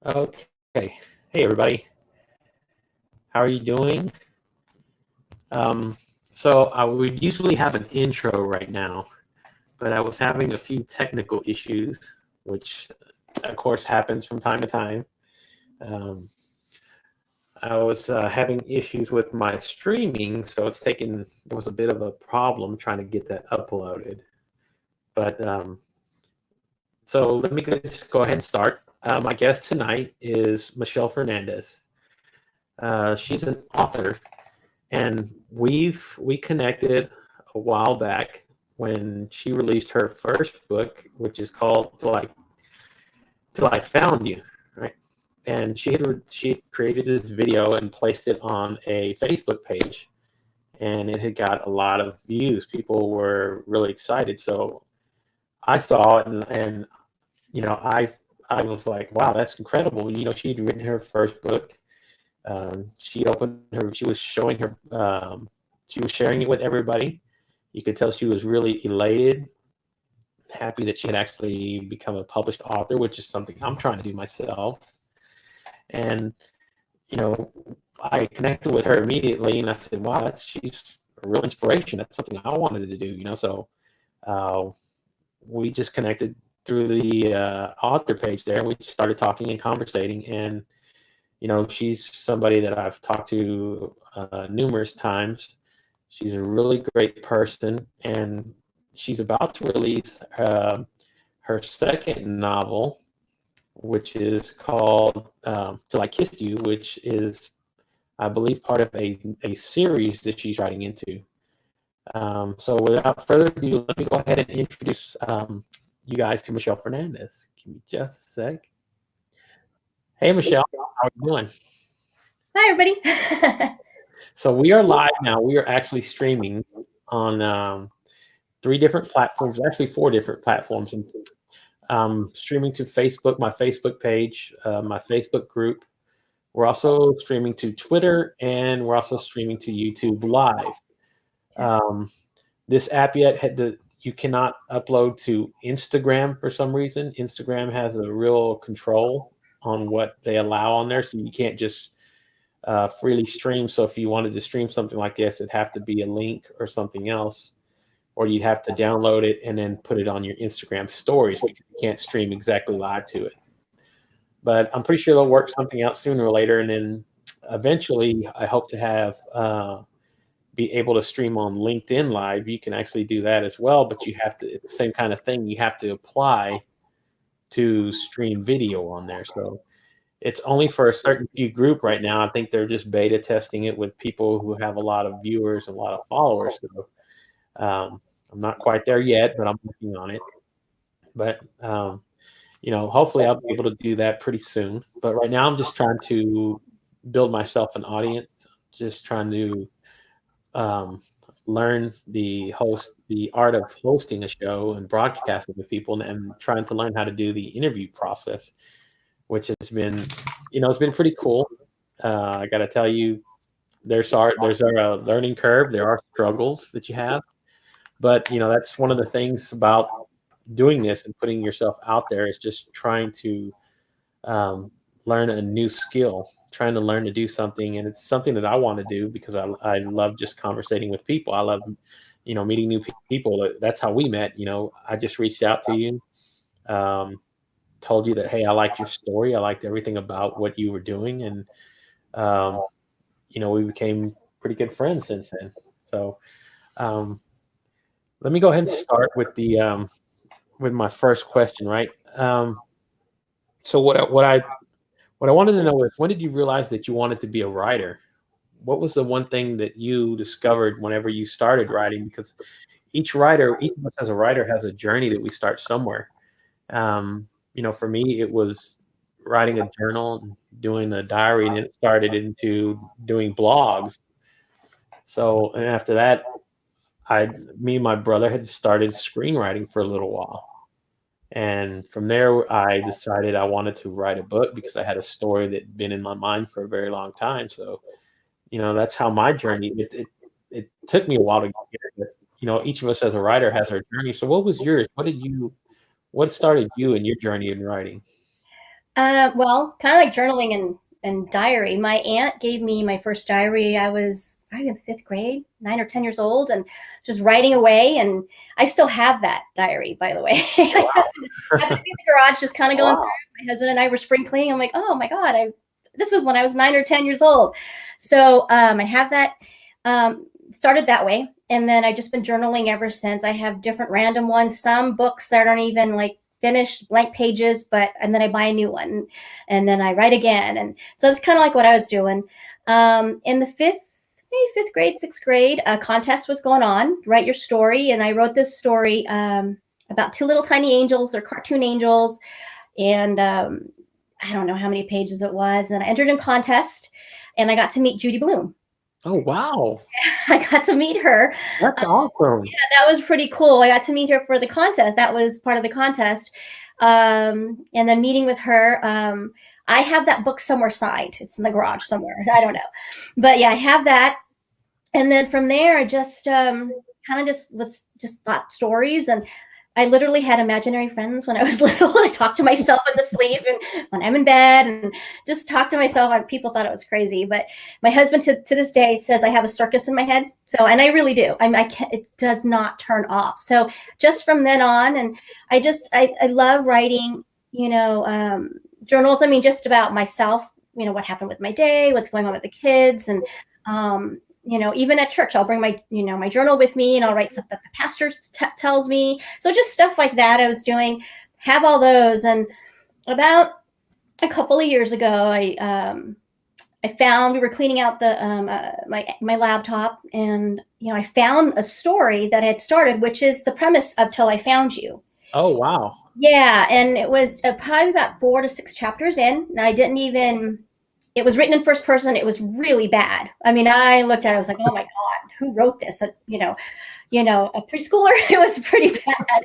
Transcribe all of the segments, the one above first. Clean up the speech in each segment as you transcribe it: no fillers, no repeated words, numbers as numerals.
Okay. Hey, everybody. How are you doing? So I would usually have an intro right now, but I was having a few technical issues, which of course happens from time to time. Um, I was having issues with my streaming, so there was a bit of a problem trying to get that uploaded. But so let me just go ahead and start. My guest tonight is Michelle Fernandez. She's an author. And we connected a while back when she released her first book, which is called Till I Found You, right? And she created this video and placed it on a Facebook page, and it had got a lot of views. People were really excited, so I saw it, and you know I was like, wow, that's incredible. She'd written her first book. She was showing her, she was sharing it with everybody. You could tell she was really elated, happy that she had actually become a published author, which is something I'm trying to do myself. And, you know, I connected with her immediately and I said, wow, she's a real inspiration. That's something I wanted to do. So uh, we just connected through the author page there. We just started talking and conversating, and she's somebody that I've talked to numerous times. She's a really great person, and she's about to release her second novel, which is called Till I Kissed You, which is, I believe, part of a series that she's writing into. So without further ado, let me go ahead and introduce you guys to Michelle Fernandez. Give me just a sec. Hey, Michelle, how are you doing? Hi, everybody. So we are live now. We are actually streaming on three different platforms, actually four different platforms. Streaming to Facebook, my Facebook page, my Facebook group. We're also streaming to Twitter, and we're also streaming to YouTube Live. Um, this app you cannot upload to Instagram for some reason. Instagram has a real control on what they allow on there, so you can't just freely stream. So if you wanted to stream something like this, it'd have to be a link or something else, or you'd have to download it and then put it on your Instagram stories because you can't stream exactly live to it. But I'm pretty sure they'll work something out sooner or later, and then eventually I hope to have be able to stream on LinkedIn Live. You can actually do that as well, but you have to, it's the same kind of thing. You have to apply to stream video on there. So it's only for a certain few group right now. I think they're just beta testing it with people who have a lot of viewers and a lot of followers. So I'm not quite there yet, but I'm working on it. But hopefully I'll be able to do that pretty soon. But right now I'm just trying to build myself an audience, just trying to learn the art of hosting a show and broadcasting with people, and trying to learn how to do the interview process, which has been, it's been pretty cool. I got to tell you, there's a learning curve. There are struggles that you have, but that's one of the things about doing this and putting yourself out there, is just trying to learn a new skill, trying to learn to do something. And it's something that I want to do because I love just conversating with people. I love, meeting new people. That's how we met. I just reached out to you, told you that, hey, I liked your story. I liked everything about what you were doing. And, we became pretty good friends since then. So let me go ahead and start with with my first question, right? So what I wanted to know is, when did you realize that you wanted to be a writer? What was the one thing that you discovered whenever you started writing? Because each of us as a writer has a journey that we start somewhere. For me, it was writing a journal, doing a diary, and it started into doing blogs. So, and after that, me and my brother had started screenwriting for a little while. And from there, I decided I wanted to write a book because I had a story that had been in my mind for a very long time. So, that's how my journey, it took me a while to get here, but, each of us as a writer has our journey. So what was yours? What started you in your journey in writing? Well, kind of like journaling and diary. My aunt gave me my first diary. I was probably in fifth grade, 9 or 10 years old, and just writing away. And I still have that diary, by the way. I Wow. happened to be in the garage, just kind of going Wow. through. My husband and I were spring cleaning. I'm like, oh my god, this was when I was 9 or 10 years old. So I have that. Started that way, and then I've just been journaling ever since. I have different random ones. Some books that aren't even like finished blank pages, but and then I buy a new one, and then I write again, and so it's kind of like what I was doing. In the fifth grade, sixth grade, a contest was going on. Write your story, and I wrote this story about two little tiny angels. They're cartoon angels, and I don't know how many pages it was. And I entered in contest, and I got to meet Judy Bloom. Oh, wow. I got to meet her. That's awesome. Yeah, that was pretty cool. I got to meet her for the contest. That was part of the contest. And then meeting with her. I have that book somewhere signed. It's in the garage somewhere. I don't know. But yeah, I have that. And then from there, I just kind of just thought stories. And I literally had imaginary friends when I was little. I talked to myself in the sleep and when I'm in bed and just talk to myself. People thought it was crazy, but my husband to this day says I have a circus in my head. So, and I really do. I can't, it does not turn off. So just from then on, and I love writing, journals. I mean, just about myself, what happened with my day, what's going on with the kids. And, even at church, I'll bring my journal with me, and I'll write stuff that the pastor tells me. So just stuff like that I was doing, have all those. And about a couple of years ago, I found, we were cleaning out my laptop, and I found a story that I had started, which is the premise of Till I Found You. Oh, wow. Yeah, and it was probably about 4 to 6 chapters in, and I didn't even. It was written in first person. It was really bad. I mean, I looked at it, I was like, oh my God, who wrote this? A preschooler. It was pretty bad.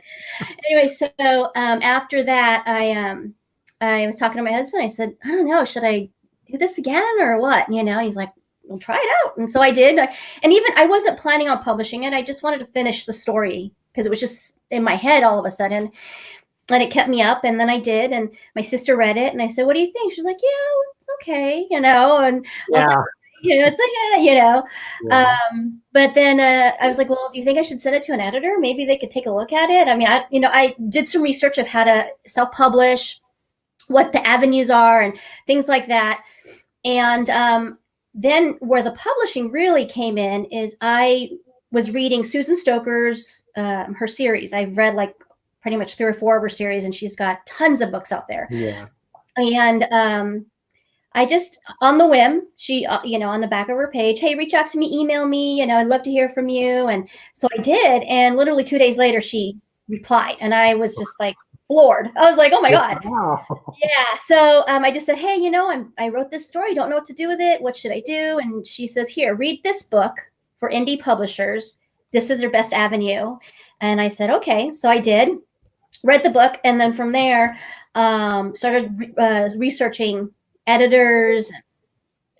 Anyway, so after that, I was talking to my husband. I said, I don't know, should I do this again or what? He's like, well, try it out. And so I did. And even I wasn't planning on publishing it. I just wanted to finish the story because it was just in my head all of a sudden. And it kept me up, and then I did, and my sister read it, and I said, what do you think? She's like, yeah, it's okay, and I was like, it's like, Yeah. but then I was like, well, do you think I should send it to an editor? Maybe they could take a look at it. I mean, I did some research of how to self-publish, what the avenues are, and things like that. And then where the publishing really came in is I was reading Susan Stoker's, her series. I've read like pretty much 3 or 4 of her series, and she's got tons of books out there. Yeah. And I just, on the whim, she, on the back of her page, hey, reach out to me, email me, I'd love to hear from you. And so I did. And literally 2 days later, she replied, and I was just like floored. I was like, oh my God. Wow. Yeah. So I just said, hey, I wrote this story. Don't know what to do with it. What should I do? And she says, here, read this book for indie publishers. This is your best avenue. And I said, okay. So I did. Read the book, and then from there started researching editors,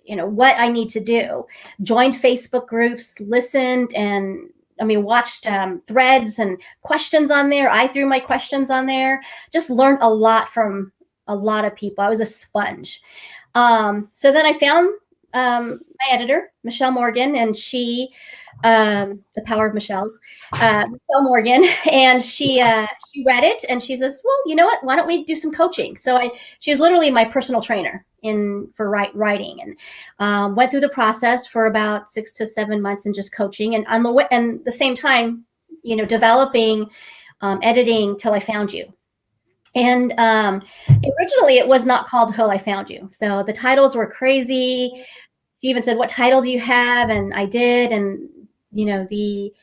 what I need to do. Joined Facebook groups, listened, and watched threads and questions on there. I threw my questions on there. Just learned a lot from a lot of people. I was a sponge. So then I found my editor, Michelle Morgan, and she, the power of Michelle's, Michelle Morgan, and she read it, and she says, well, you know what, why don't we do some coaching? So she was literally my personal trainer for writing, and went through the process for about 6 to 7 months and just coaching, and the same time, developing, editing Till I Found You. And originally it was not called Till I Found You. So the titles were crazy. She even said, what title do you have? And I did. And, I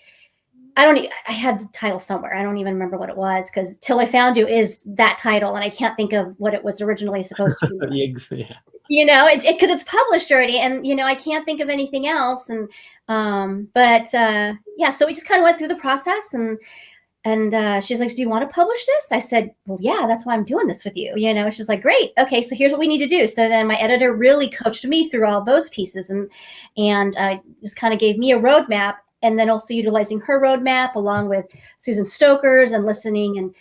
had the title somewhere. I don't even remember what it was, because Till I Found You is that title. And I can't think of what it was originally supposed to be. Yeah. Because it's published already, and, I can't think of anything else. And, so we just kind of went through the process, and she's like, do you want to publish this? I said, well, yeah, that's why I'm doing this with you. She's like, great. Okay, so here's what we need to do. So then my editor really coached me through all those pieces, and just kind of gave me a roadmap, and then also utilizing her roadmap along with Susan Stoker's, and listening and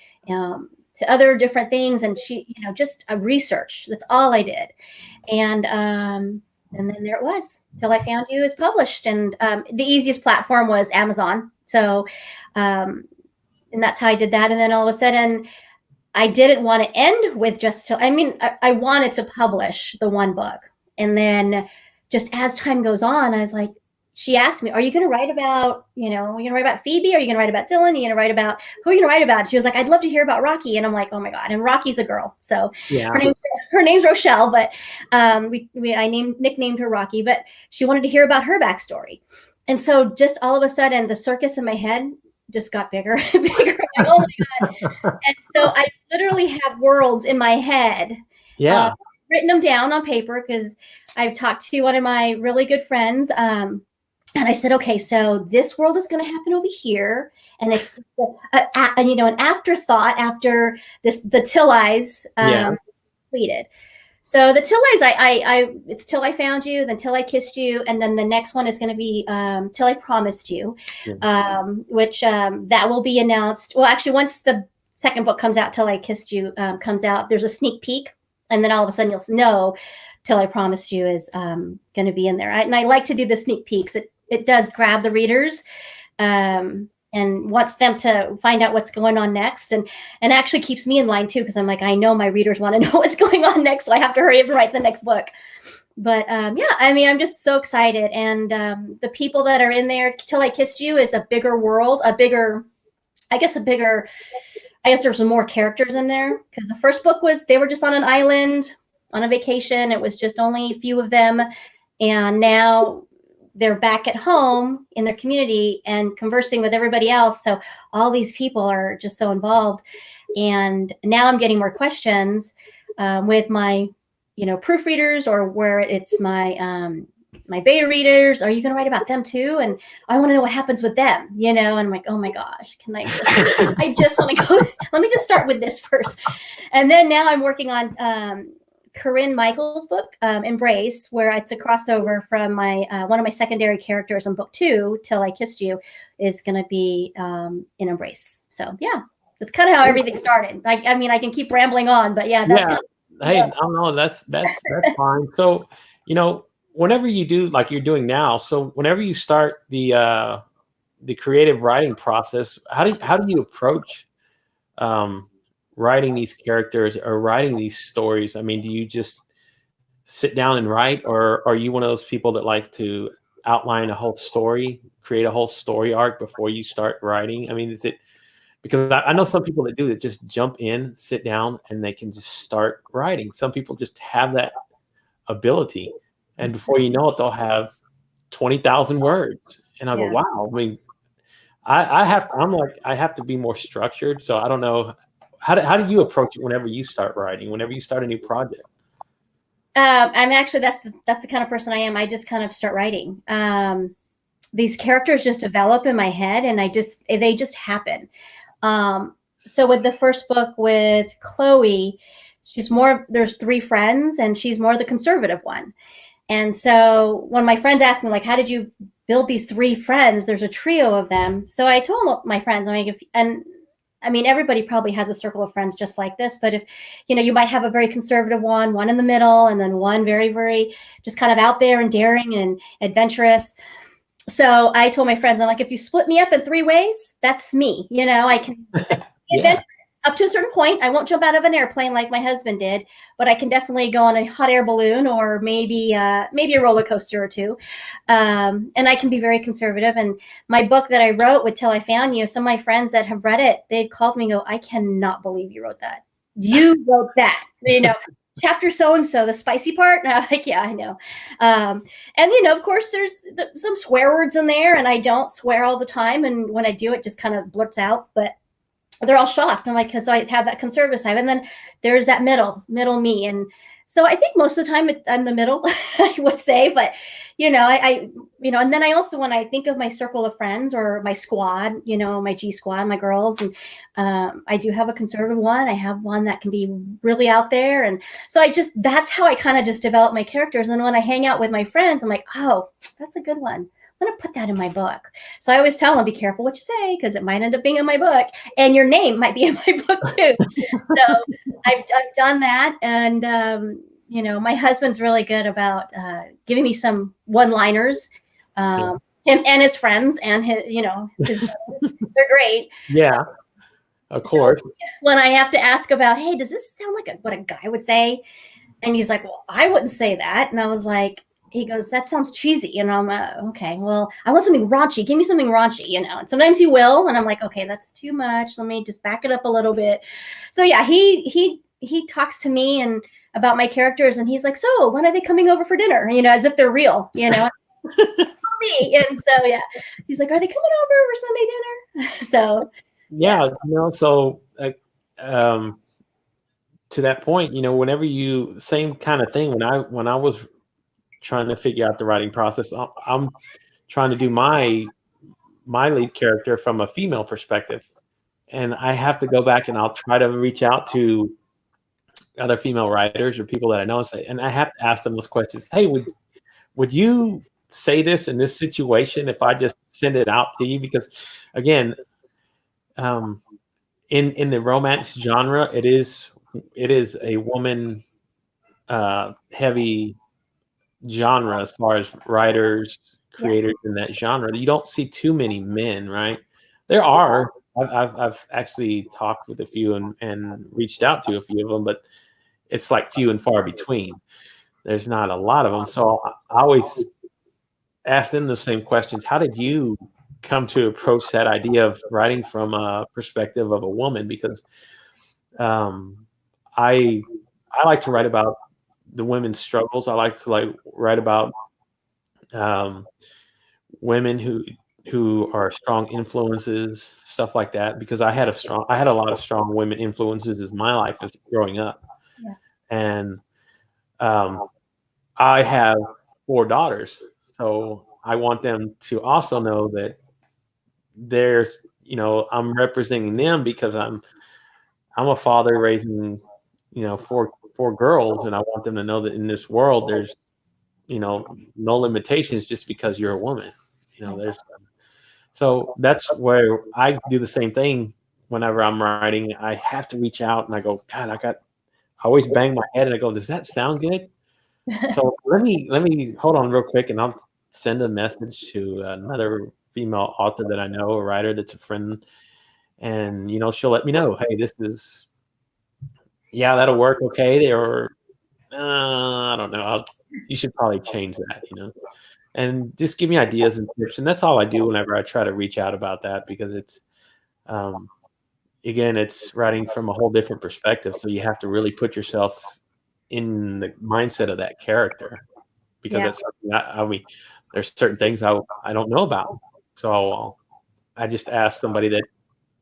to other different things. And she, just a research. That's all I did. And then there it was, Till I Found You is published. And the easiest platform was Amazon. So, and that's how I did that. And then all of a sudden, I didn't want to end with just till, I wanted to publish the one book. And then just as time goes on, I was like, she asked me, are you going to write about, are you going to write about Phoebe? Are you going to write about Dylan? Are you going to write about, who are you going to write about? She was like, I'd love to hear about Rocky. And I'm like, oh my God. And Rocky's a girl. So Yeah. her name's Rochelle, but I nicknamed her Rocky, but she wanted to hear about her backstory. And so just all of a sudden the circus in my head just got bigger and bigger. Oh my God. And so I literally have worlds in my head. Yeah. Written them down on paper because I've talked to one of my really good friends. And I said, okay, so this world is going to happen over here. And it's, an afterthought after the Till Eyes completed. So the Till Eyes, it's Till I Found You, then Till I Kissed You. And then the next one is going to be Till I Promised You, which that will be announced. Well, actually, once the second book comes out, Till I Kissed You comes out, there's a sneak peek. And then all of a sudden you'll know Till I Promised You is going to be in there. And I like to do the sneak peeks. It does grab the readers and wants them to find out what's going on next. And actually keeps me in line too, because I'm like, I know my readers want to know what's going on next. So I have to hurry up and write the next book. But I'm just so excited. And the people that are in there, Till I Kissed You is a bigger world, I guess there's some more characters in there, because the first book they were just on an island on a vacation. It was just only a few of them. And now they're back at home in their community and conversing with everybody else. So all these people are just so involved. And now I'm getting more questions with my, proofreaders, or where it's my beta readers. Are you going to write about them too? And I want to know what happens with them, and I'm like, oh my gosh, I just want to go, let me just start with this first. And then now I'm working on Corinne Michael's book, Embrace, where it's a crossover from my one of my secondary characters in book 2, Till I Kissed You, is going to be in Embrace. So yeah, that's kind of how everything started. I can keep rambling on, but yeah, that's that's fine. So, whenever you do like you're doing now, so whenever you start the creative writing process, how do you approach writing these characters or writing these stories? Do you just sit down and write, or are you one of those people that like to outline a whole story, create a whole story arc before you start writing? Is it, because I know some people that do that, just jump in, sit down, and they can just start writing. Some people just have that ability, and before you know it, they'll have 20,000 words. And I go, wow. I have to be more structured. So I don't know. How do you approach it whenever you start writing, whenever you start a new project? I'm actually, that's the kind of person I am. I just kind of start writing. These characters just develop in my head, and they just happen. So with the first book with Chloe, there's 3 friends, and she's more the conservative one. And so when my friends ask me, like, how did you build these 3 friends? There's a trio of them. So I told my friends, everybody probably has a circle of friends just like this, but if, you might have a very conservative one in the middle, and then one very, very just kind of out there and daring and adventurous. So I told my friends, I'm like, if you split me up in 3 ways, that's me. I can be adventurous up to a certain point. I won't jump out of an airplane like my husband did, but I can definitely go on a hot air balloon, or maybe a roller coaster or 2. And I can be very conservative. And my book that I wrote with Till I Found You, some of my friends that have read it, they've called me and go, I cannot believe you wrote that. You wrote that, chapter so-and-so, the spicy part. And I'm like, yeah, I know. And, of course, there's some swear words in there, and I don't swear all the time. And when I do, it just kind of blurts out. But they're all shocked. I'm like, because I have that conservative side. And then there's that middle me. And so I think most of the time I'm the middle, I would say. But, and then I also, when I think of my circle of friends or my squad, my G squad, my girls, and I do have a conservative one. I have one that can be really out there. And so that's how I kind of just develop my characters. And when I hang out with my friends, I'm like, oh, that's a good one. I'm going to put that in my book. So I always tell them, be careful what you say, because it might end up being in my book, and your name might be in my book too. So I've done that. And, my husband's really good about giving me some one-liners. Him and his friends and his brothers, they're great. Yeah, of course. So when I have to ask about, hey, does this sound like what a guy would say? And he's like, well, I wouldn't say that. And I was like, he goes, that sounds cheesy. And I'm okay, well, I want something raunchy. Give me something raunchy, And sometimes he will. And I'm like, okay, that's too much. Let me just back it up a little bit. So yeah, he talks to me and about my characters. And he's like, so when are they coming over for dinner? As if they're real, And so, yeah, he's like, are they coming over for Sunday dinner? So, yeah. So to that point, whenever same kind of thing, when I was trying to figure out the writing process, I'm trying to do my lead character from a female perspective, and I have to go back and I'll try to reach out to other female writers or people that I know and I have to ask them those questions. Hey, would you say this in this situation if I just send it out to you? Because again, in the romance genre, it is a woman heavy genre as far as writers, creators in that genre. You don't see too many men, right? There are. I've actually talked with a few and reached out to a few of them, but it's like few and far between. There's not a lot of them. So I always ask them the same questions. How did you come to approach that idea of writing from a perspective of a woman? Because I like to write about the women's struggles. I like to write about women who are strong influences, stuff like that. Because I had a lot of strong women influences in my life as growing up, and I have 4 daughters, so I want them to also know that there's, I'm representing them because I'm a father raising, 4 girls, and I want them to know that in this world there's, no limitations just because you're a woman. So that's where I do the same thing whenever I'm writing. I have to reach out and I go, God, I always bang my head and I go, does that sound good? So let me hold on real quick and I'll send a message to another female author that I know, a writer that's a friend, and she'll let me know, hey, this is, that'll work okay, or I don't know, you should probably change that, and just give me ideas and tips. And that's all I do whenever I try to reach out about that, because it's again, it's writing from a whole different perspective, so you have to really put yourself in the mindset of that character, because that's something I mean, there's certain things I don't know about, so I just ask somebody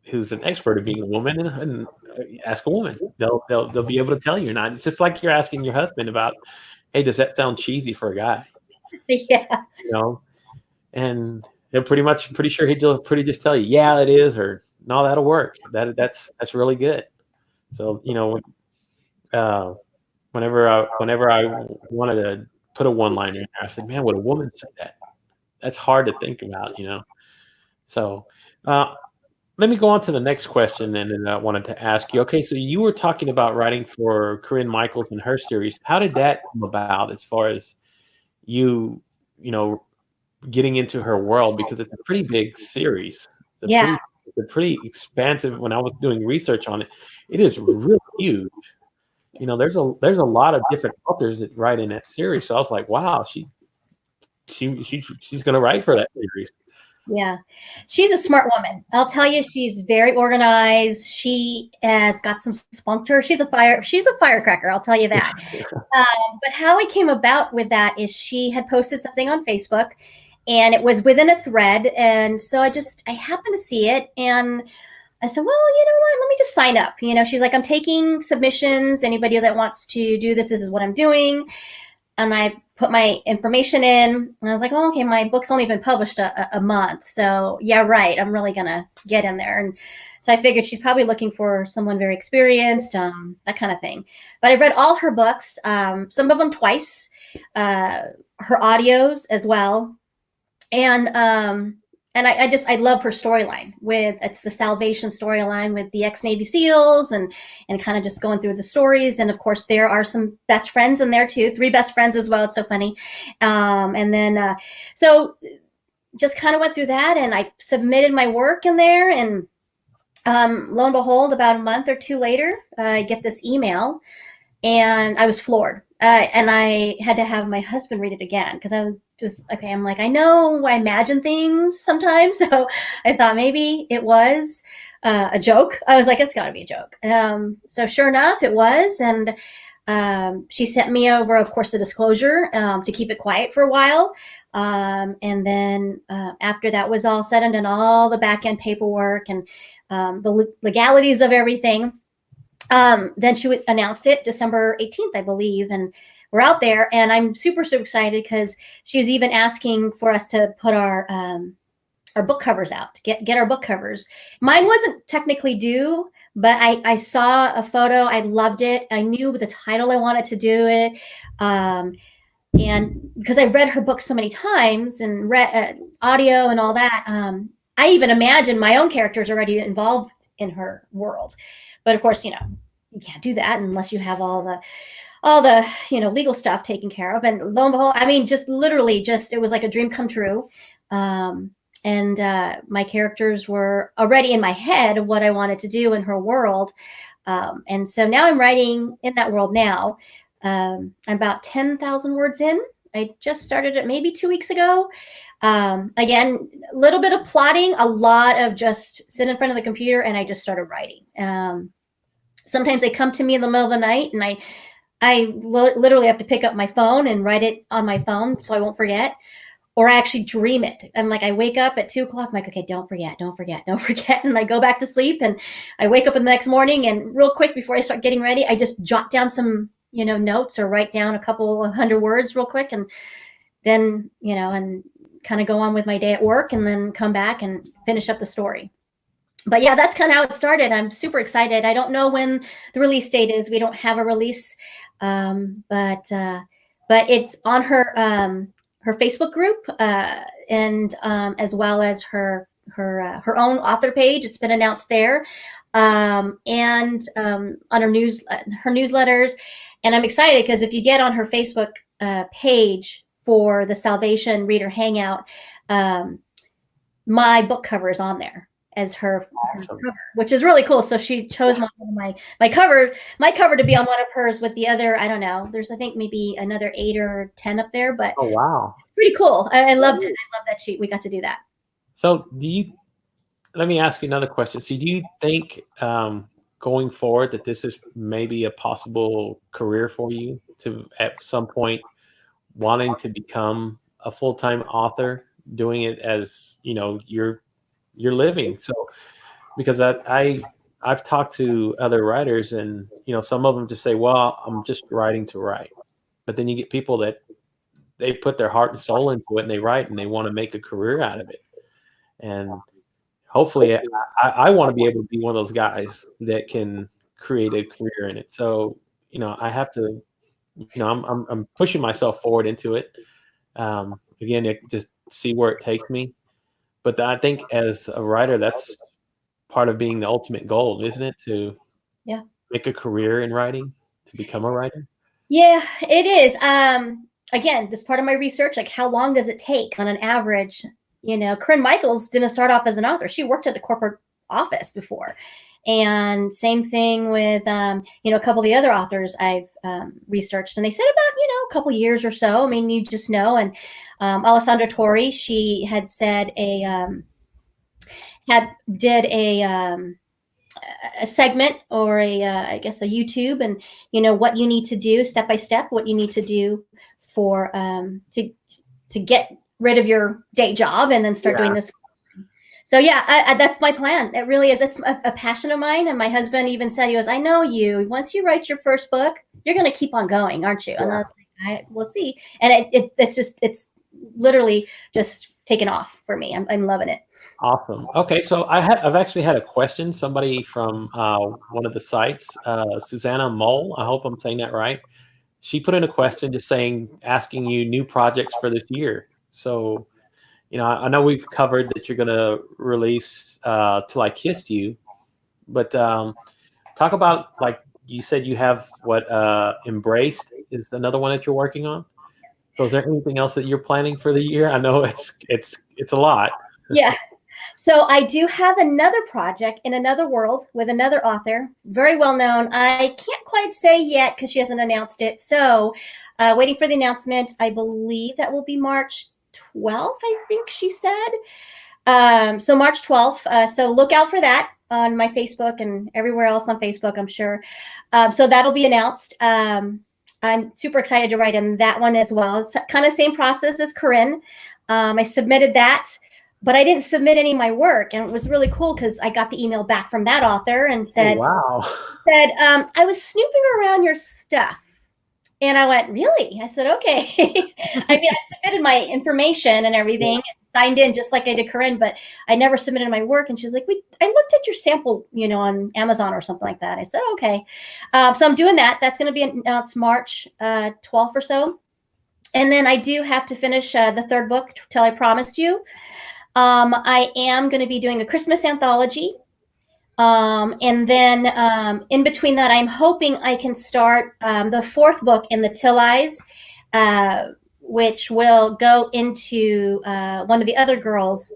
who's an expert at being a woman and ask a woman. They'll be able to tell you or not. It's just like you're asking your husband about, hey, does that sound cheesy for a guy? Yeah. And he'll pretty sure he'll just tell you, yeah, it is, or no, that'll work. That's really good. So whenever I wanted to put a one-liner in there, I said, man, would a woman say that? That's hard to think about, So let me go on to the next question, and then I wanted to ask you. Okay, so you were talking about writing for Corinne Michaels and her series. How did that come about, as far as you getting into her world? Because it's a pretty big series. It's pretty expansive. When I was doing research on it, it is really huge. There's a lot of different authors that write in that series. So I was like, wow, she's going to write for that series. Yeah, she's a smart woman. I'll tell you, she's very organized. She has got some spunk to her. She's a firecracker. I'll tell you that. But how it came about with that is she had posted something on Facebook, and it was within a thread. And so I happened to see it, and I said, well, you know what? Let me just sign up. She's like, I'm taking submissions. Anybody that wants to do this is what I'm doing. And I put my information in, and I was like, oh, okay, my book's only been published a month. So yeah, right. I'm really going to get in there. And so I figured she's probably looking for someone very experienced, that kind of thing. But I've read all her books, some of them twice, her audios as well. And I love her storyline it's the salvation storyline with the ex-Navy SEALs and kind of just going through the stories. And of course, there are some best friends in there too, 3 best friends as well. It's so funny. And then, so just kind of went through that and I submitted my work in there. And lo and behold, about a month or 2 later, I get this email and I was floored. And I had to have my husband read it again because I was just okay. I'm like, I know I imagine things sometimes, so I thought maybe it was a joke. I was like, it's got to be a joke. So sure enough, it was, and she sent me over, of course, the disclosure to keep it quiet for a while. And then after that was all said and done, all the back end paperwork and the legalities of everything. Then she announced it December 18th, I believe, and we're out there. And I'm super excited because she was even asking for us to put our book covers out, get our book covers. Mine wasn't technically due, but I saw a photo. I loved it. I knew the title I wanted to do it. And because I've read her book so many times and read audio and all that, I even imagined my own characters already involved in her world. But of course, you can't do that unless you have all the legal stuff taken care of. And lo and behold, I mean, just literally, it was like a dream come true. And my characters were already in my head of what I wanted to do in her world. And so now I'm writing in that world now. I'm about 10,000 words in. I just started it maybe 2 weeks ago. Again, a little bit of plotting, a lot of just sit in front of the computer and I just started writing. Sometimes they come to me in the middle of the night and I literally have to pick up my phone and write it on my phone so I won't forget, or I actually dream it. I'm like, I wake up at 2 o'clock. I'm like, okay, don't forget. And I go back to sleep and I wake up in the next morning and real quick before I start getting ready, I just jot down some, notes or write down a couple of 100 words real quick. And then, and kind of go on with my day at work and then come back and finish up the story. But yeah, that's kind of how it started. I'm super excited. I don't know when the release date is. We don't have a release, but it's on her Facebook group and as well as her own author page. It's been announced there, and on her newsletters. And I'm excited because if you get on her Facebook page for the Salvation Reader Hangout, my book cover is on there as her cover, which is really cool. So she chose my cover to be on one of hers with the other. I don't know. There's I think maybe another 8 or 10 up there, but oh wow, pretty cool. I loved it. I love that we got to do that. So let me ask you another question. So do you think going forward that this is maybe a possible career for you to at some point wanting to become a full-time author, doing it as you're living? So because I've talked to other writers and some of them just say, well, I'm just writing to write, but then you get people that they put their heart and soul into it and they write and they want to make a career out of it. And hopefully I want to be able to be one of those guys that can create a career in it. So, I have to, I'm pushing myself forward into it. Again, just see where it takes me. But I think as a writer, that's part of being the ultimate goal, isn't it? To make a career in writing, to become a writer. Yeah, it is. Again, this part of my research, like how long does it take on an average? Corinne Michaels didn't start off as an author. She worked at a corporate office before. And same thing with, a couple of the other authors I've researched. And they said about, a couple years or so. I mean, you just know. And Alessandra Torre, she had said did a segment or I guess a YouTube and, what you need to do step by step, what you need to do for to get rid of your day job and then start doing this. So yeah, that's my plan. It really is. It's a passion of mine. And my husband even said, he goes, I know you, once you write your first book, you're going to keep on going, aren't you? And I was like, we'll see. And it's literally just taken off for me. I'm loving it. Awesome. Okay, so I've actually had a question. Somebody from one of the sites, Susanna Mole. I hope I'm saying that right. She put in a question just asking you new projects for this year. So I know we've covered that you're going to release Till I Kissed You, but talk about, like you said, you have what Embraced is another one that you're working on. So is there anything else that you're planning for the year? I know it's a lot. Yeah. So I do have another project in another world with another author, very well known. I can't quite say yet because she hasn't announced it. So waiting for the announcement. I believe that will be March 12th, I think she said. So March 12th. So look out for that on my Facebook and everywhere else on Facebook, I'm sure. So that'll be announced. I'm super excited to write in that one as well. It's kind of same process as Corinne. I submitted that, but I didn't submit any of my work, and it was really cool because I got the email back from that author and Oh, said, wow. I was snooping around your stuff. And I went, really? I said, okay. I mean, I submitted my information and everything, and signed in just like I did Corinne, but I never submitted my work. And she's like, I looked at your sample, on Amazon or something like that. I said, okay. So I'm doing that. That's going to be announced March 12th or so. And then I do have to finish the third book, Till I Promised You. I am going to be doing a Christmas anthology. And then in between that, I'm hoping I can start the fourth book in the Till Eyes, which will go into one of the other girls,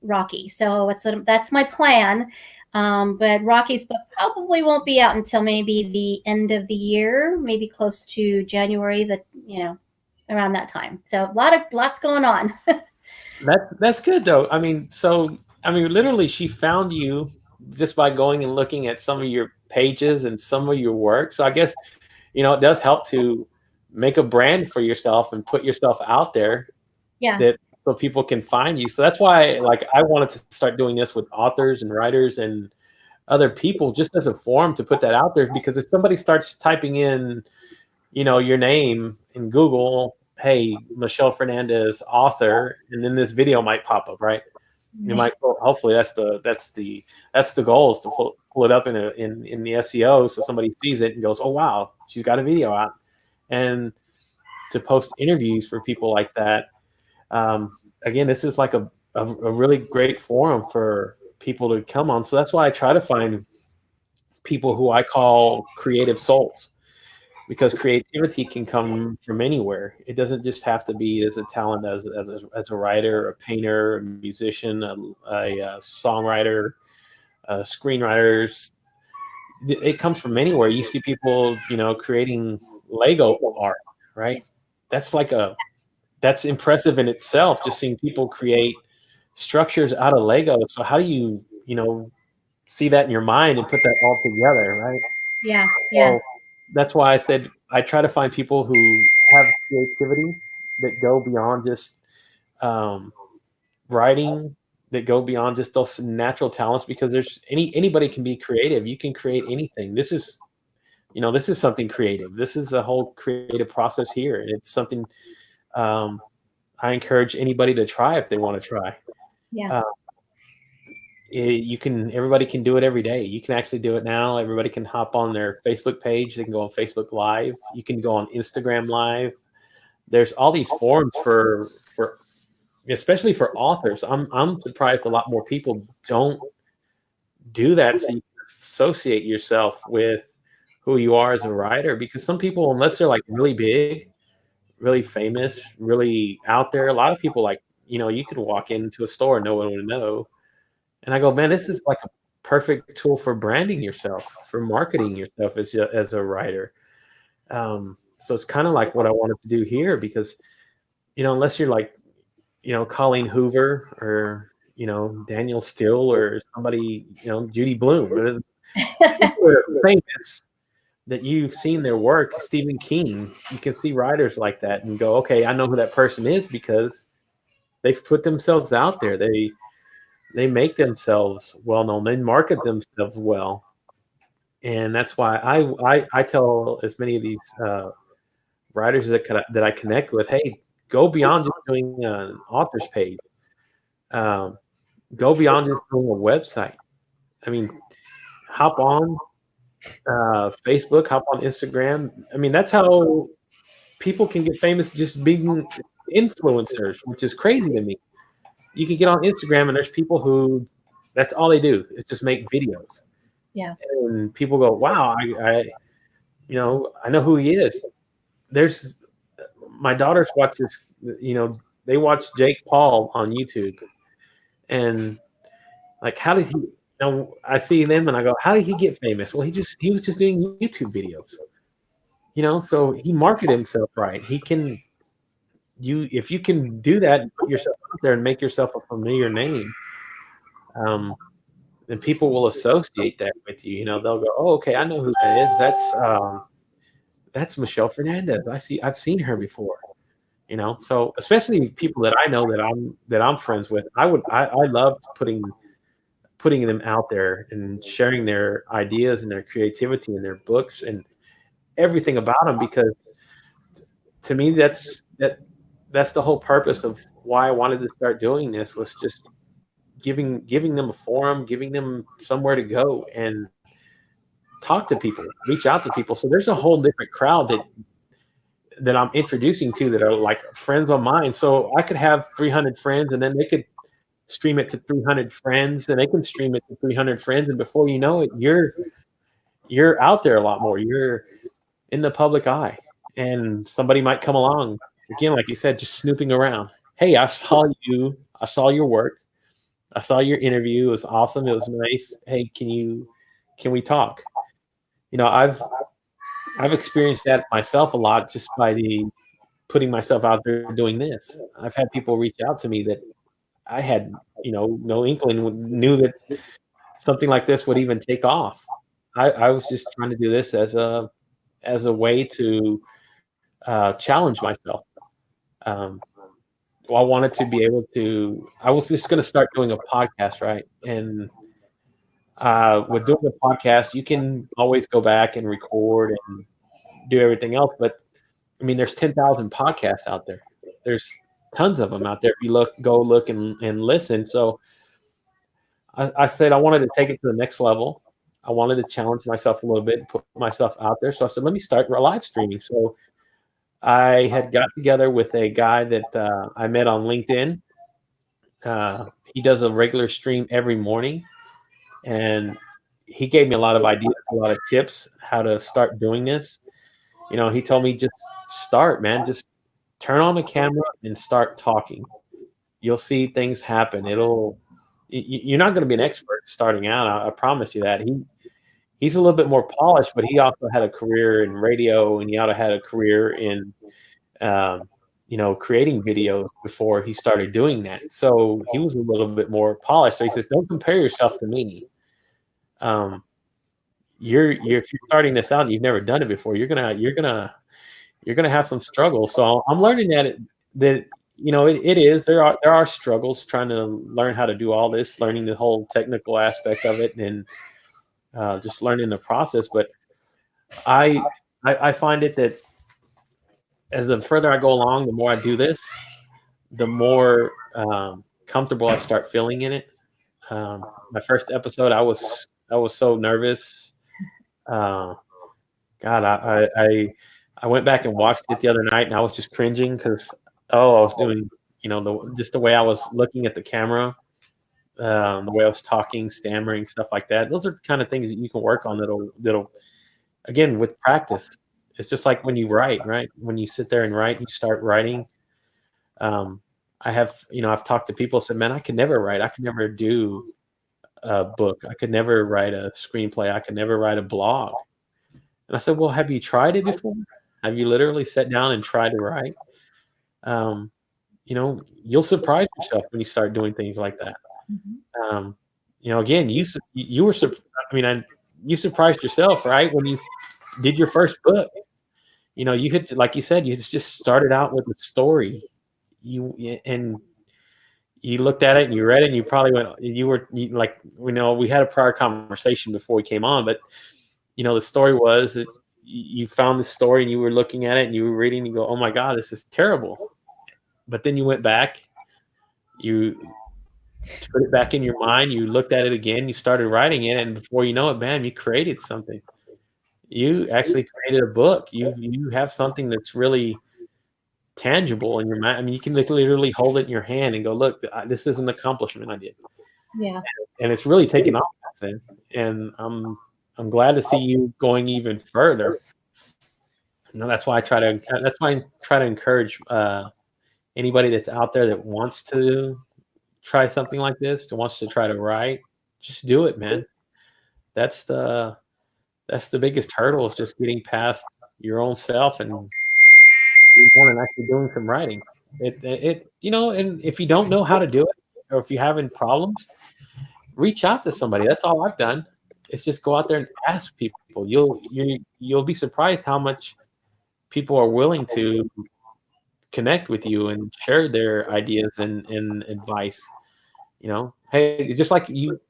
Rocky. So that's my plan. But Rocky's book probably won't be out until maybe the end of the year, maybe close to January, around that time. So lots going on. That's good though. Literally, she found you just by going and looking at some of your pages and some of your work. So I guess it does help to make a brand for yourself and put yourself out there, Yeah. that so people can find you. So that's why, like, I wanted to start doing this with authors and writers and other people, just as a forum to put that out there. Because if somebody starts typing in, your name in Google, hey, Michelle Fernandez, author, and then this video might pop up, right? You might, hopefully that's the goal, is to pull it up in the SEO, so somebody sees it and goes, oh wow, she's got a video out, and to post interviews for people like that. Again, this is like a really great forum for people to come on. So that's why I try to find people who I call creative souls, because creativity can come from anywhere. It doesn't just have to be as a talent as a writer, a painter, a musician, a songwriter, screenwriters. It comes from anywhere. You see people, creating Lego art, right? That's impressive in itself, just seeing people create structures out of Lego. So how do you, see that in your mind and put that all together, right? Yeah. So that's why I said I try to find people who have creativity that go beyond just writing, that go beyond just those natural talents, because anybody can be creative. You can create anything. This is something creative. This is a whole creative process here, and it's something I encourage anybody to try if they want to try. Yeah. Everybody can do it every day. You can actually do it now. Everybody can hop on their Facebook page. They can go on Facebook Live. You can go on Instagram Live. There's all these forums for especially for authors. I'm surprised a lot more people don't do that, so you can associate yourself with who you are as a writer. Because some people, unless they're like really big, really famous, really out there, a lot of people, like, you could walk into a store and no one would know. And I go, man, this is like a perfect tool for branding yourself, for marketing yourself as a writer. So it's kind of like what I wanted to do here, because, unless you're like, Colleen Hoover or, Daniel Steele or somebody, Judy Blume, people are famous, that you've seen their work. Stephen King, you can see writers like that and go, okay, I know who that person is, because they've put themselves out there. They make themselves well known. They market themselves well, and that's why I tell as many of these writers that I connect with, hey, go beyond just doing an author's page. Go beyond just doing a website. I mean, hop on Facebook, hop on Instagram. I mean, that's how people can get famous, just being influencers, which is crazy to me. You can get on Instagram and there's people who that's all they do is just make videos. Yeah. And people go, wow, I know who he is. There's my daughters watch this, they watch Jake Paul on YouTube. And like, how did he, I see them and I go, how did he get famous? Well, he was just doing YouTube videos, so he marketed himself right. He can, if you can do that and put yourself out there and make yourself a familiar name, then people will associate that with you. They'll go, oh, okay, I know who that is. That's Michelle Fernandez. I've seen her before. So especially people that I know that I'm friends with, I loved putting them out there and sharing their ideas and their creativity and their books and everything about them, because to me that's the whole purpose of why I wanted to start doing this, was just giving them a forum, giving them somewhere to go and talk to people, reach out to people. So there's a whole different crowd that I'm introducing to that are like friends of mine. So I could have 300 friends, and then they could stream it to 300 friends, and they can stream it to 300 friends. And before you know it, you're out there a lot more. You're in the public eye, and somebody might come along again, like you said, just snooping around. Hey, I saw your work. I saw your interview. It was awesome. It was nice. Hey, can we talk? I've experienced that myself a lot just by putting myself out there doing this. I've had people reach out to me that I had, no inkling, knew that something like this would even take off. I was just trying to do this as a way to challenge myself. I wanted to be able to. I was just going to start doing a podcast, right? And with doing a podcast, you can always go back and record and do everything else. But I mean, there's 10,000 podcasts out there. There's tons of them out there. If you go look and listen. So I said I wanted to take it to the next level. I wanted to challenge myself a little bit and put myself out there. So I said, let me start live streaming. So I had got together with a guy that I met on LinkedIn. He does a regular stream every morning, and he gave me a lot of ideas, a lot of tips how to start doing this. He told me, just start, man. Just turn on the camera and start talking. You'll see things happen. You're not going to be an expert starting out. I promise you that. He's a little bit more polished, but he also had a career in radio, and he also had a career in, creating videos before he started doing that. So he was a little bit more polished. So he says, don't compare yourself to me. If you're starting this out and you've never done it before, you're gonna have some struggles. So I'm learning that there are struggles trying to learn how to do all this, learning the whole technical aspect of it, and just learning the process. But I find it that as the further I go along, the more I do this, the more comfortable I start feeling in it. My first episode, I was so nervous. God, I went back and watched it the other night, and I was just cringing because I was doing just the way I was looking at the camera, the way I was talking, stammering, stuff like that. Those are kind of things that you can work on that'll again, with practice. It's just like when you write, right? When you sit there and write, you start writing. I've talked to people, said, man, I could never write. I could never do a book. I could never write a screenplay. I could never write a blog. And I said, well, have you tried it before? Have you literally sat down and tried to write? You'll surprise yourself when you start doing things like that. Mm-hmm. Again, you were, you surprised yourself, right? When you did your first book, you had, like you said, you just started out with a story. You looked at it and you read it and you probably we had a prior conversation before we came on, but the story was that you found the story and you were looking at it and you were reading and you go, oh my God, this is terrible. But then you went back, you put it back in your mind, you looked at it again, you started writing it, and before you know it, bam, you created something. You actually created a book. You have something that's really tangible in your mind. I mean, you can literally hold it in your hand and go, look, this is an accomplishment I did. Yeah. And it's really taken off since then. And I'm glad to see you going even further. That's why I try to encourage anybody that's out there that wants to try something like this, that wants to try to write, just do it, man. That's the biggest hurdle, is just getting past your own self and actually doing some writing. And if you don't know how to do it, or if you're having problems, reach out to somebody. That's all I've done. It's just go out there and ask people. You'll be surprised how much people are willing to connect with you and share their ideas and advice. Hey, just like you,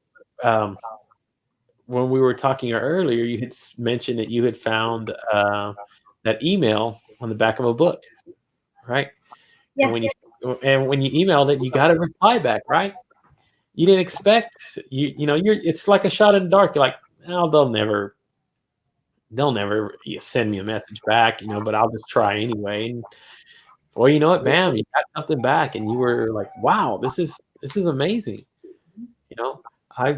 when we were talking earlier, you had mentioned that you had found that email on the back of a book, right? Yeah. And when you emailed it, you got a reply back, right? You didn't expect it's like a shot in the dark. You're like, oh, they'll never send me a message back, but I'll just try anyway. And well, you know what, bam, you got something back, and you were like, wow, this is amazing. I'm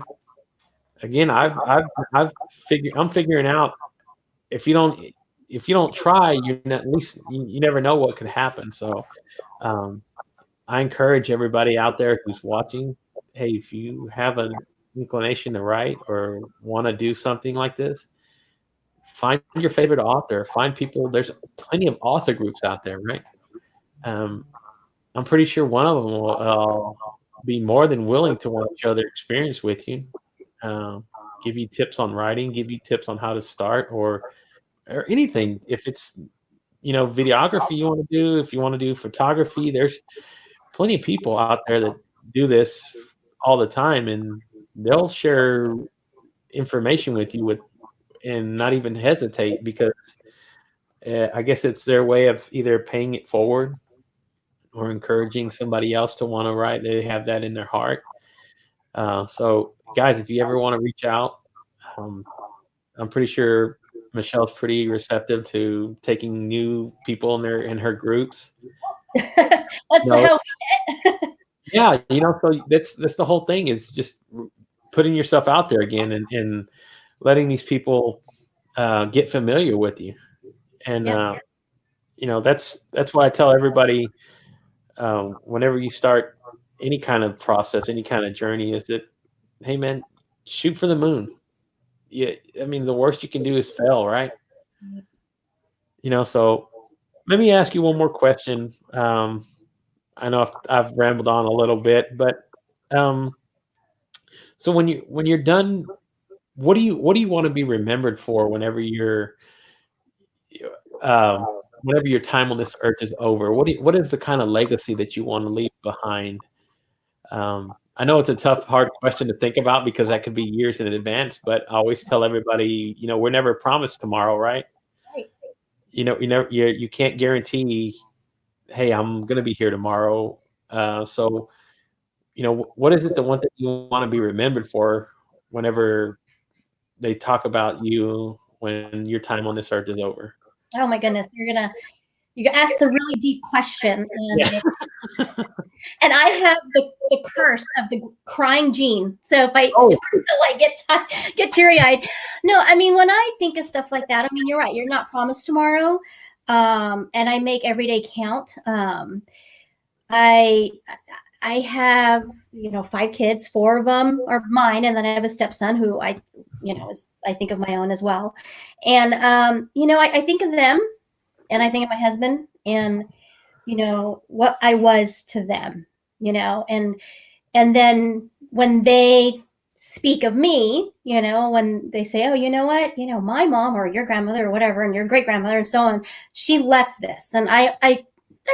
figuring out, if you don't try, you're not, at least you never know what could happen. So I encourage everybody out there who's watching, hey, if you have an inclination to write or want to do something like this, find your favorite author, find people. There's plenty of author groups out there, right? I'm pretty sure one of them will be more than willing to want to share their experience with you, give you tips on writing, give you tips on how to start, or anything. If it's videography you want to do, if you want to do photography, there's plenty of people out there that do this all the time, and they'll share information with you and not even hesitate, because I guess it's their way of either paying it forward or encouraging somebody else to want to write. They have that in their heart. So guys, if you ever want to reach out, I'm pretty sure Michelle's pretty receptive to taking new people in her groups. Let's hope. Yeah, so that's the whole thing, is just putting yourself out there again and letting these people get familiar with you. And that's why I tell everybody, whenever you start any kind of process, any kind of journey, is that, hey man, shoot for the moon. Yeah, I mean, the worst you can do is fail, right? So let me ask you one more question. I know I've rambled on a little bit, but so when you're done, what do you want to be remembered for whenever your time on this earth is over? What is the kind of legacy that you want to leave behind? I know it's a tough, hard question to think about, because that could be years in advance, but I always tell everybody, we're never promised tomorrow, right? Right. You can't guarantee, hey, I'm going to be here tomorrow. So, what is it, the one thing you want to be remembered for whenever they talk about you when your time on this earth is over? Oh my goodness, you asked the really deep question, and and I have the curse of the crying gene. So if I start to get teary eyed, no, I mean, when I think of stuff like that, I mean, you're right. You're not promised tomorrow, and I make every day count. I have 5 kids. 4 of them are mine, and then I have a stepson who I think of my own as well. And I think of them, and I think of my husband, and what I was to them, and then when they speak of me, when they say, oh, you know what, my mom or your grandmother or whatever, and your great grandmother and so on, she left this. And I've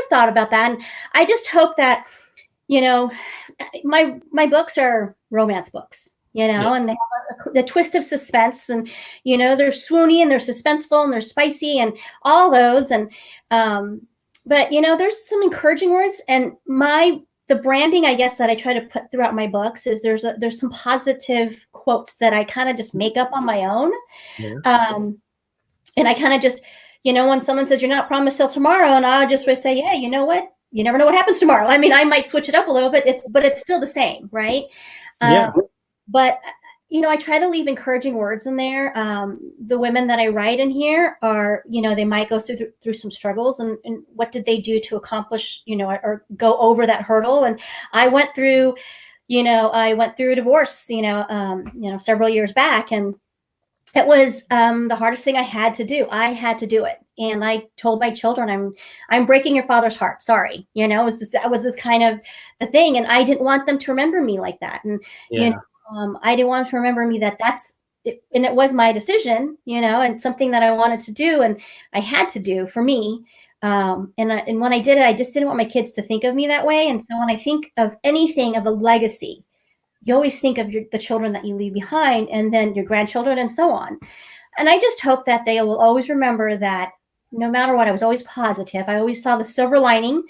thought about that. And I just hope that, my books are romance books, and they have the twist of suspense, and, they're swoony and they're suspenseful and they're spicy and all those. And, but there's some encouraging words, and the branding, I guess, that I try to put throughout my books is there's some positive quotes that I kind of just make up on my own. Yeah. And I kind of just, when someone says you're not promised till tomorrow, and I'll just say, yeah, you know what? You never know what happens tomorrow. I mean, I might switch it up a little bit, but it's still the same, right? Yeah. But I try to leave encouraging words in there. The women that I write in here are, they might go through some struggles, and what did they do to accomplish, or go over that hurdle? And I went through a divorce, several years back, and it was the hardest thing I had to do. I had to do it, and I told my children, I'm breaking your father's heart. Sorry, it was this kind of the thing, and I didn't want them to remember me like that, and I didn't want to remember me that's it, and it was my decision, and something that I wanted to do, and I had to do for me. And when I did it, I just didn't want my kids to think of me that way. And so when I think of anything of a legacy, you always think of the children that you leave behind, and then your grandchildren, and so on. And I just hope that they will always remember that no matter what, I was always positive. I always saw the silver lining.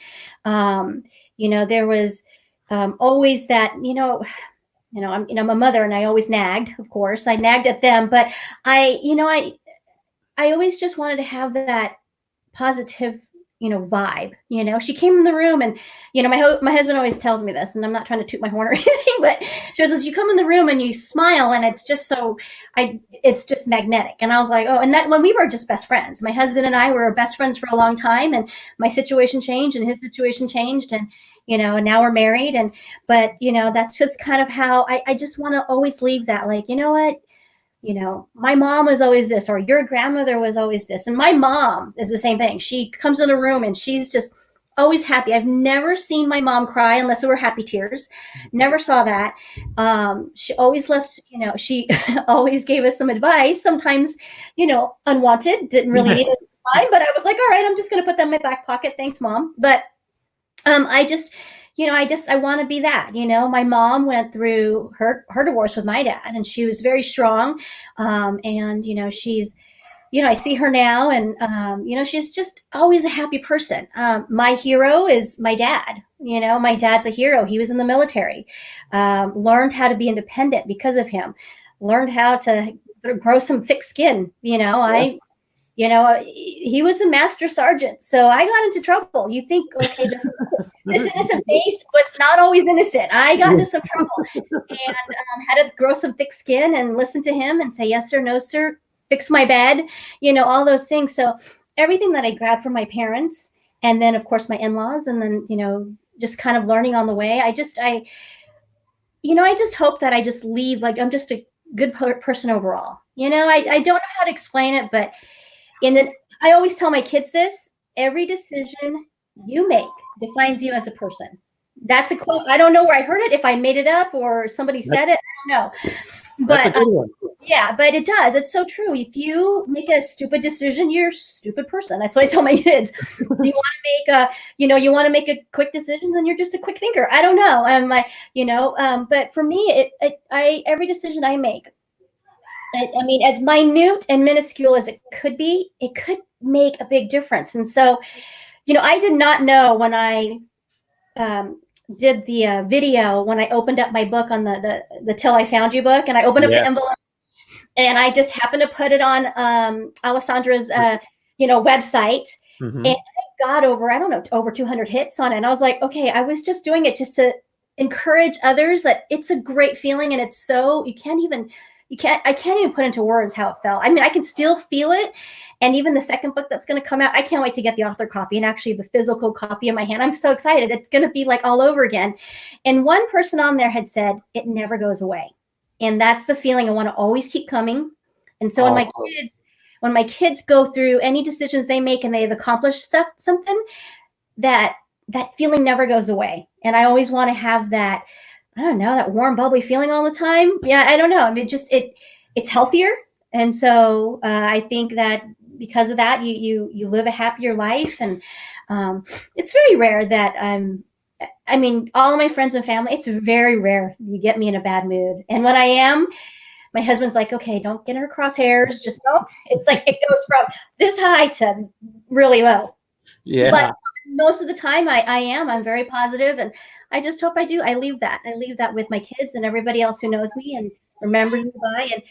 There was always that, I'm a mother, and I always nagged. Of course, I nagged at them, but I always just wanted to have that positive, vibe. She came in the room, and my husband always tells me this, and I'm not trying to toot my horn or anything, but she says, you come in the room and you smile, and it's just it's just magnetic. And I was like, oh, and that when we were just best friends, my husband and I were best friends for a long time, and my situation changed and his situation changed, and and now we're married. But that's just kind of how I just want to always leave that, like, what, my mom was always this, or your grandmother was always this. And my mom is the same thing. She comes in a room and she's just always happy. I've never seen my mom cry unless it were happy tears. Never saw that. She always left, she always gave us some advice, sometimes, unwanted, didn't really need it at the time, but I was like, all right, I'm just going to put that in my back pocket. Thanks, Mom. But I want to be that. My mom went through her divorce with my dad, and she was very strong. And she's, I see her now, and she's just always a happy person. My hero is my dad. My dad's a hero. He was in the military, learned how to be independent because of him, learned how to grow some thick skin. He was a master sergeant, so I got into trouble. You think, okay, this innocent face was not always innocent. I got into some trouble, and had to grow some thick skin and listen to him and say, yes, sir, no, sir, fix my bed, all those things. So everything that I grabbed from my parents, and then, of course, my in-laws, and then, just kind of learning on the way. I just hope that I just leave, like, I'm just a good person overall. I don't know how to explain it, but and then I always tell my kids this: every decision you make defines you as a person. That's a quote. I don't know where I heard it, if I made it up or somebody said it. I don't know. But that's a good one. Yeah, but it does. It's so true. If you make a stupid decision, you're a stupid person. That's what I tell my kids. You want to make a quick decision, then you're just a quick thinker. I don't know. But for me, every decision I make, I mean, as minute and minuscule as it could be, it could make a big difference. And so, I did not know when I did the video, when I opened up my book on the Till I Found You book, and I opened up the envelope, and I just happened to put it on Alessandra's website, and I got over 200 hits on it. And I was like, okay, I was just doing it just to encourage others that it's a great feeling, and it's so I can't even put into words how it felt. I mean, I can still feel it. And even the second book that's going to come out, I can't wait to get the author copy and actually the physical copy in my hand. I'm so excited. It's going to be like all over again. And one person on there had said, it never goes away. And that's the feeling I want to always keep coming. And so when my kids go through any decisions they make and they've accomplished something, that feeling never goes away. And I always want to have that, I don't know, that warm, bubbly feeling all the time. Yeah, I don't know. I mean, it's healthier. And so I think that because of that, you live a happier life. And it's very rare that I mean, all of my friends and family, it's very rare you get me in a bad mood. And when I am, my husband's like, okay, don't get in her crosshairs. Just don't. It's like it goes from this high to really low. Yeah. But most of the time I'm very positive, and I just hope I leave that with my kids and everybody else who knows me and remembers me by, and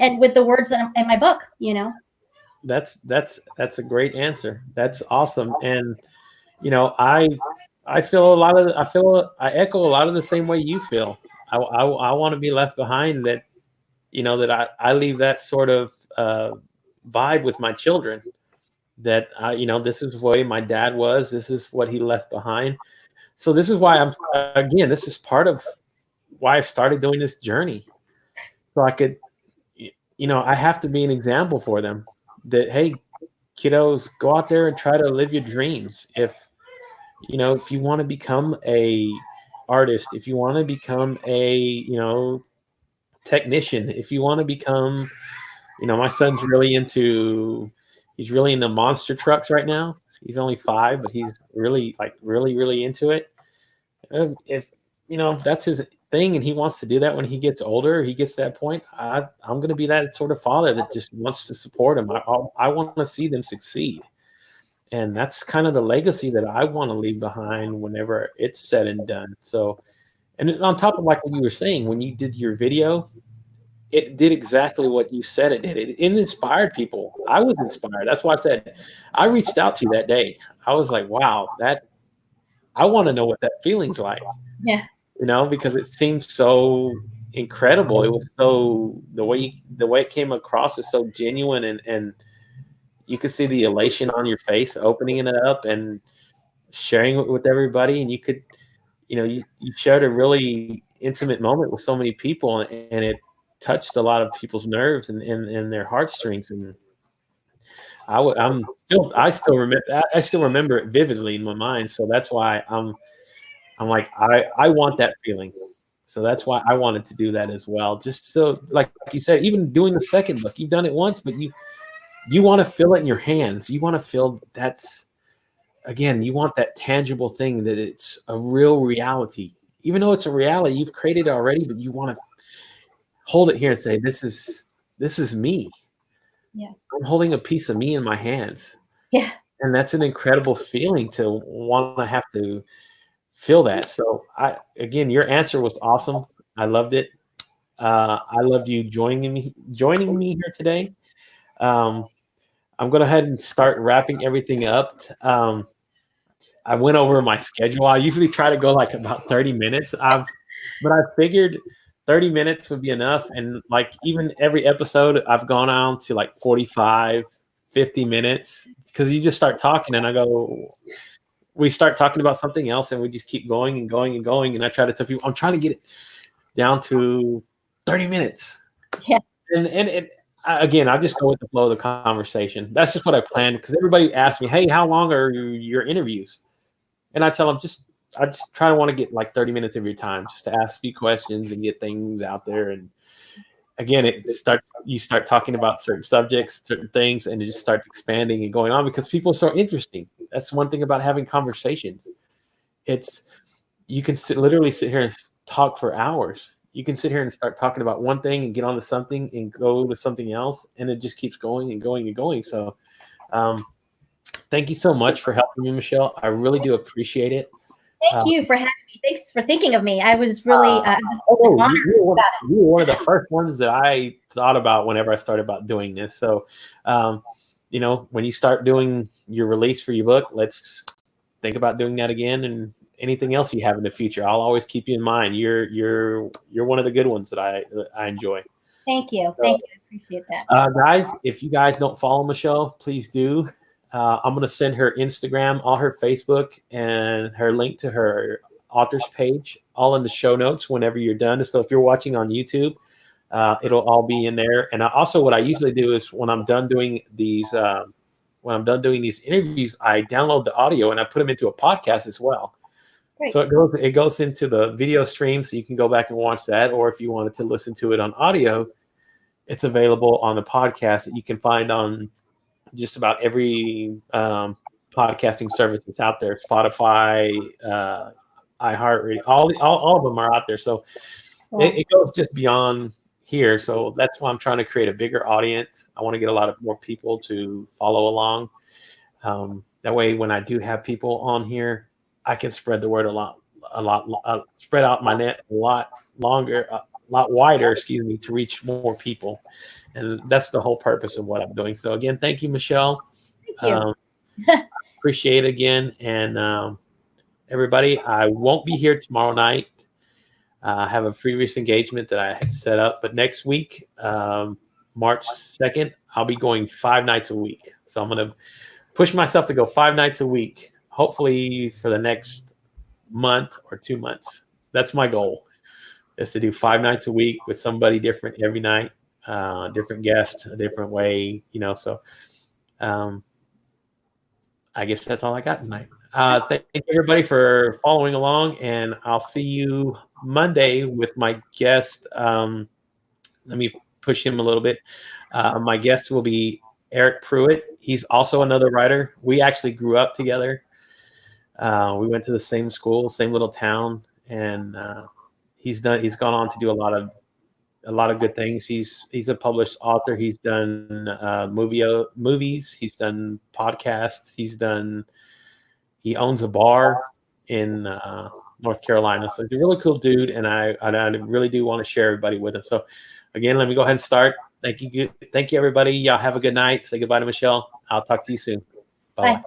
and with the words in my book. That's a great answer. That's awesome. And I feel a lot of I echo a lot of the same way you feel. I want to be left behind. That that I leave that sort of vibe with my children. That this is the way my dad was. This is what he left behind. So this is why this is part of why I started doing this journey. So I could, I have to be an example for them that, hey, kiddos, go out there and try to live your dreams. If you want to become a artist, if you want to become a, technician, if you want to become, my son's he's really into monster trucks right now. He's only 5, but he's really really into it. If if that's his thing and he wants to do that when he gets older, he gets to that point, I'm going to be that sort of father that just wants to support him. I want to see them succeed. And that's kind of the legacy that I want to leave behind whenever it's said and done. So, and on top of like what you were saying, when you did your video, it did exactly what you said it did. It inspired people. I was inspired. That's why I said I reached out to you that day. I was like, wow, I want to know what that feeling's like. Yeah. Because it seems so incredible. It was so the way it came across is so genuine, and you could see the elation on your face, opening it up and sharing it with everybody. And you could, you shared a really intimate moment with so many people, and it touched a lot of people's nerves and their heartstrings. And I still remember it vividly in my mind. So that's why I'm like, I want that feeling. So that's why I wanted to do that as well. Just so, like you said, even doing the second book, you've done it once, but you want to feel it in your hands. You want to feel you want that tangible thing, that it's a real reality. Even though it's a reality, you've created it already, but you want to hold it here and say, this is me. Yeah. I'm holding a piece of me in my hands. Yeah. And that's an incredible feeling to want to have to feel that. So your answer was awesome. I loved it. I loved you joining me here today. I'm going to go ahead and start wrapping everything up. I went over my schedule. I usually try to go like about 30 minutes. But I figured 30 minutes would be enough. And like even every episode, I've gone on to like 45, 50 minutes, because you just start talking and we start talking about something else and we just keep going and going and going. And I try to tell people, I'm trying to get it down to 30 minutes. Yeah. And again, I just go with the flow of the conversation. That's just what I planned, because everybody asks me, hey, how long are your interviews? And I tell them, I just try to want to get like 30 minutes of your time just to ask a few questions and get things out there. And again, you start talking about certain subjects, certain things, and it just starts expanding and going on because people are so interesting. That's one thing about having conversations. You can literally sit here and talk for hours. You can sit here and start talking about one thing and get onto something and go to something else, and it just keeps going and going and going. So, thank you so much for helping me, Michelle. I really do appreciate it. Thank you for having me. Thanks for thinking of me. I was really you were one of the first ones that I thought about whenever I started about doing this. So, when you start doing your release for your book, let's think about doing that again, and anything else you have in the future. I'll always keep you in mind. You're one of the good ones that I enjoy. Thank you. Thank you. I appreciate that. Guys, if you guys don't follow Michelle, please do. I'm going to send her Instagram, all her Facebook, and her link to her author's page, all in the show notes whenever you're done. So if you're watching on YouTube, it'll all be in there. And also what I usually do is when I'm done doing these interviews, I download the audio and I put them into a podcast as well. Great. So it goes into the video stream, so you can go back and watch that. Or if you wanted to listen to it on audio, it's available on the podcast that you can find on just about every podcasting service that's out there. Spotify, iHeartRadio, all of them are out there. So it goes just beyond here. So that's why I'm trying to create a bigger audience. I want to get a lot of more people to follow along. That way, when I do have people on here, I can spread the word a lot, spread out my net a lot longer, lot wider, excuse me, to reach more people. And that's the whole purpose of what I'm doing. So again, thank you, Michelle. Thank you. Appreciate it again. And everybody, I won't be here tomorrow night. I have a previous engagement that I had set up, but next week, March 2nd, I'll be going 5 nights a week. So I'm going to push myself to go 5 nights a week, hopefully for the next month or 2 months. That's my goal, is to do 5 nights a week with somebody different every night, different guest, a different way, so I guess that's all I got tonight. Thank you everybody for following along, and I'll see you Monday with my guest. Let me push him a little bit. My guest will be Eric Pruitt. He's also another writer. We actually grew up together. We went to the same school, same little town, and he's gone on to do a lot of good things. He's a published author. He's done movies. He's done podcasts. He owns a bar in North Carolina. So he's a really cool dude, and I really do want to share everybody with him. So again, let me go ahead and start. Thank you everybody. Y'all have a good night. Say goodbye to Michelle. I'll talk to you soon. Bye.